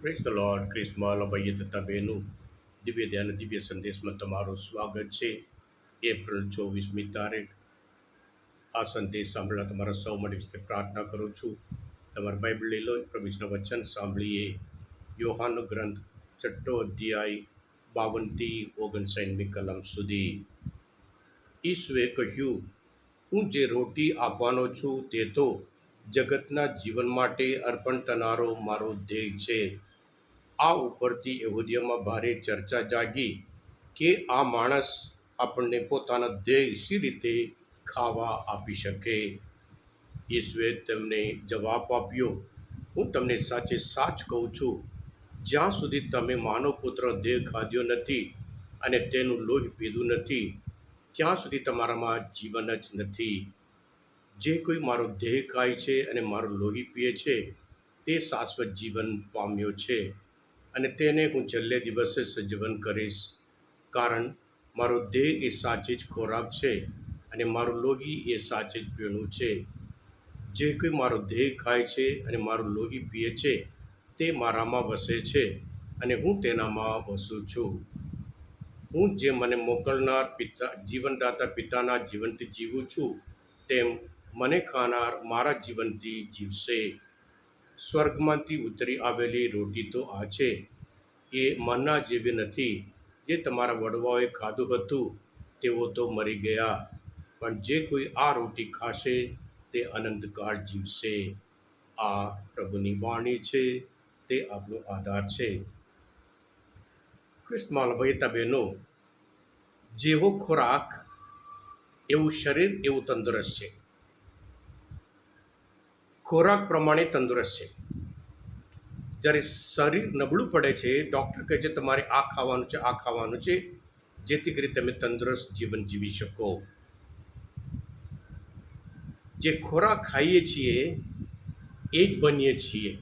Praise the lord. ક્રિસ્મા ભાઈએ તથા બહેનો, દિવ્ય ધ્યાન દિવ્ય સંદેશમાં તમારું સ્વાગત છે. એપ્રિલ 24મી તારીખ. આ સંદેશ સાંભળવા તમારા સૌ માટે પ્રાર્થના કરું છું. તમારા બાઇબલ લઈ લો, પ્રભુના વચન સાંભળીએ. યોહાનનો ગ્રંથ 6 અધ્યાય 52થી 59મી કલમ સુધી. ઈસુએ કહ્યું, હું જે રોટી આપવાનો છું તે તો જગતના જીવન માટે અર્પણ થનારો મારો ધ્યેય છે. આ ઉપરથી યહૂદીઓમાં ભારે ચર્ચા જાગી કે આ માણસ આપણને પોતાના ધ્યેય શી રીતે ખાવા આપી શકે. ઈસુએ તેમને જવાબ આપ્યો, હું તમને સાચે સાચ કહું છું, જ્યાં સુધી તમે માનવ પુત્ર દેહ ખાધ્યો નથી અને તેનું લોહી પીધું નથી, ત્યાં સુધી તમારામાં જીવન જ નથી. જે કોઈ મારો દેહ ખાય છે અને મારું લોહી પીએ છે તે શાશ્વત જીવન પામ્યો છે, અને તેને હું છેલ્લે દિવસે સજીવન કરીશ. કારણ મારો દેહ એ સાચે જ ખોરાક છે અને મારું લોહી એ સાચે જ પીણું છે. જે કોઈ મારો દેહ ખાય છે અને મારું લોહી પીએ છે તે મારામાં વસે છે અને હું તેનામાં વસું છું. હું જે મને મોકલનાર જીવનદાતા પિતાના જીવનથી જીવું છું, તેમ મને ખાનાર મારા જીવનથી જીવશે. સ્વર્ગમાંથી ઉતરી આવેલી રોટી તો આ છે. એ મન્ના જેવી નથી જે તમારા વડવાઓએ ખાધું હતું, તેઓ તો મરી ગયા. પણ જે કોઈ આ રોટી ખાશે તે અનંતકાળ જીવશે. આ પ્રભુની વાણી છે, તે આપણો આધાર છે. ક્રિસ્મા ભાઈતા બહેનો, જેવો ખોરાક એવું શરીર, એવું તંદુરસ્ત છે. ખોરાક પ્રમાણે તંદુરસ્ત છે. જ્યારે શરીર નબળું પડે છે, ડૉક્ટર કહે છે તમારે આ ખાવાનું છે, આ ખાવાનું છે, જેથી કરી તમે તંદુરસ્ત જીવન જીવી શકો. જે ખોરાક ખાઈએ છીએ એ જ બનીએ છીએ.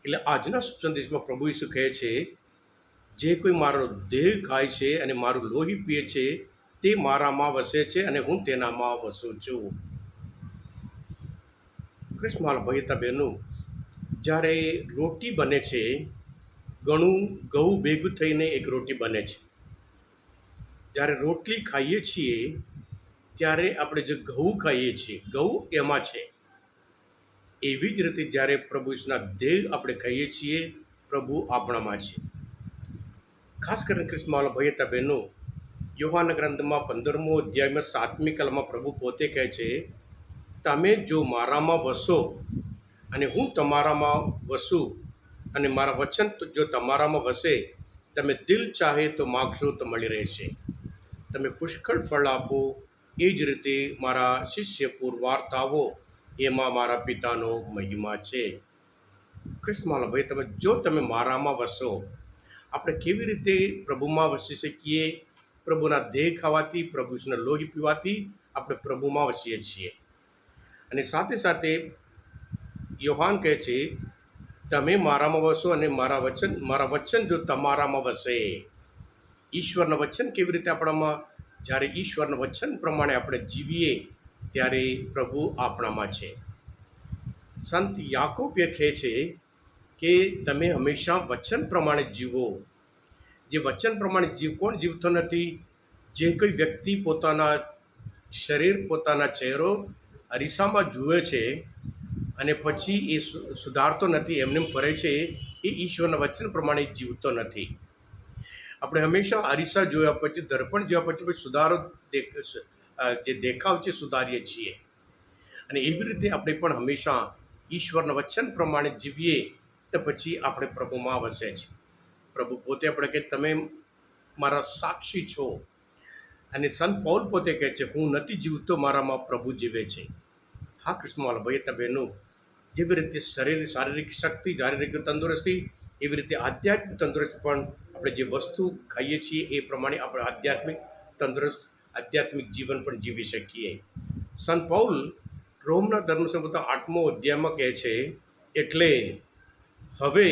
એટલે આજના સંદેશમાં પ્રભુ ઈસુ કહે છે, જે કોઈ મારો દેહ ખાય છે અને મારું લોહી પીએ છે તે મારામાં વસે છે અને હું તેનામાં વસું છું. ક્રિસ્મા ભાઈતા બહેનો, જ્યારે રોટી બને છે, ઘણું ઘઉં ભેગું થઈને એક રોટી બને છે. જ્યારે રોટલી ખાઈએ છીએ ત્યારે આપણે જે ઘઉં ખાઈએ છીએ, ઘઉં એમાં છે. એવી જ રીતે જ્યારે પ્રભુના દેહ આપણે ખાઈએ છીએ, પ્રભુ આપણામાં છે. ખાસ કરીને ક્રિસ્મા ભાઈતા બહેનો, યોહાનના ગ્રંથમાં 15મો અધ્યાયમાં 7મી કલમમાં પ્રભુ પોતે કહે છે, તમે જો મારામાં વસો અને હું તમારામાં વસું અને મારા વચન જો તમારામાં વસે, તમે દિલ ચાહે તો માગશો તો મળી રહેશે. તમે પુષ્કળ ફળ આપો, એ જ રીતે મારા શિષ્ય પુરવાર થાવો, એમાં મારા પિતાનો મહિમા છે. ક્રિસ્મા ભાઈ, તમે મારામાં વસો, આપણે કેવી રીતે પ્રભુમાં વસી શકીએ? પ્રભુના દેહ ખાવાથી, પ્રભુના લોહી પીવાથી આપણે પ્રભુમાં વસીએ છીએ. અને સાથે સાથે યોહાન કહે છે, તમે મારામાં વસો અને મારા વચન જો તમારામાં વસે. ઈશ્વરના વચન કેવી રીતે આપણામાં? જ્યારે ઈશ્વરના વચન પ્રમાણે આપણે જીવીએ ત્યારે પ્રભુ આપણામાં છે. સંત યાકોબે કહે છે કે તમે હંમેશા વચન પ્રમાણે જીવો. જે વચન પ્રમાણે કોણ જીવતો નથી? જે કોઈ વ્યક્તિ પોતાના શરીર, પોતાના ચહેરો અરીસામાં જુએ છે અને પછી એ સુધારતો નથી, એમને ફરે છે, એ ઈશ્વરના વચન પ્રમાણે જીવતો નથી. આપણે હંમેશા અરીસા જોયા પછી, દર્પણ જોયા પછી સુધારો જે દેખાવ છે સુધારીએ છીએ. અને એવી રીતે આપણે પણ હંમેશા ઈશ્વરના વચન પ્રમાણે જીવીએ તો પછી આપણે પ્રભુમાં વસે છે. પ્રભુ પોતે આપણે કહે, તમે મારા સાક્ષી છો. અને સંત પૌલ પોતે કહે છે, હું નથી જીવતો, મારામાં પ્રભુ જીવે છે. હા કૃષ્ણ ભાઈ બહેનો, જેવી રીતે શારીરિક શક્તિ, શારીરિક તંદુરસ્તી, એવી રીતે આધ્યાત્મિક તંદુરસ્તી પણ આપણે જે વસ્તુ ખાઈએ છીએ એ પ્રમાણે આપણે આધ્યાત્મિક જીવન પણ જીવી શકીએ. સંત પૌલ રોમના ધર્મસંહિતા 8મો અધ્યાયમાં કહે છે, એટલે હવે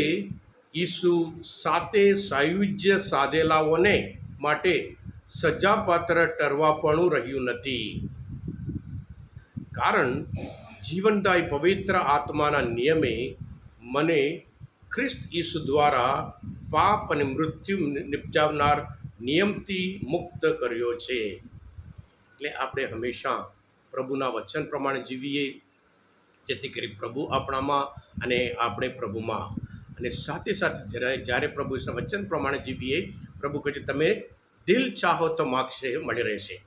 ઈસુ સાથે સાયુજ્ય સાધેલાઓને માટે સજાપાત્ર ટરવાપણું રહ્યું નથી. કારણ જીવનદાયી પવિત્ર આત્માના નિયમે મને ખ્રિસ્ત ઈસુ દ્વારા પાપ અને મૃત્યુ નિપજાવનાર નિયમથી મુક્ત કર્યો છે. એટલે આપણે હંમેશા પ્રભુના વચન પ્રમાણે જીવીએ, જેથી કરી પ્રભુ આપણામાં અને આપણે પ્રભુમાં. અને સાથે સાથે જ્યારે પ્રભુના વચન પ્રમાણે જીવીએ, પ્રભુ કહે છે તમે દિલ ચાહો તો માગશે, મળી રહેશે.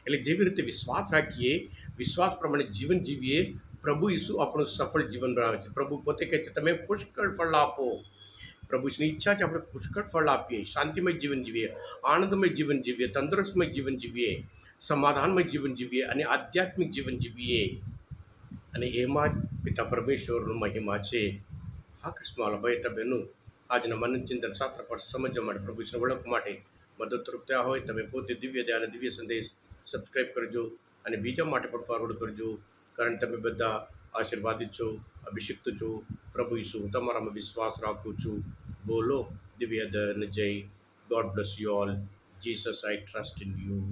એટલે જેવી રીતે વિશ્વાસ રાખીએ, વિશ્વાસ પ્રમાણે જીવન જીવીએ, પ્રભુ ઈસુ આપણું સફળ જીવન બનાવે છે. પ્રભુ પોતે કહે છે તમે પુષ્કળ ફળ આપો. પ્રભુની ઈચ્છા છે આપણે પુષ્કળ ફળ આપીએ, શાંતિમય જીવન જીવીએ, આનંદમય જીવન જીવીએ, તંદુરસ્તમય જીવન જીવીએ, સમાધાનમય જીવન જીવીએ અને આધ્યાત્મિક જીવન જીવીએ. અને એમાં જ પિતા પરમેશ્વરનો મહિમા છે. હા કૃષ્ણવાલા ભાઈ બહેનો, આજના મનોચિંતન શાસ્ત્ર પર સમજવા માટે, પ્રભુને ઓળખવા માટે મદદરૂપ થયા હોય, તમે પોતે દિવ્ય ધ્યાન અને દિવ્ય સંદેશ સબસ્ક્રાઈબ કરજો અને બીજા માટે પણ ફોરવર્ડ કરજો. કારણ તમે બધા આશીર્વાદિત છો, અભિષિક્ત છો. પ્રભુ ઈસુ હું તમારામાં વિશ્વાસ રાખું છું. બોલો દિવ્ય ધન જય. God bless you all. Jesus I trust in you.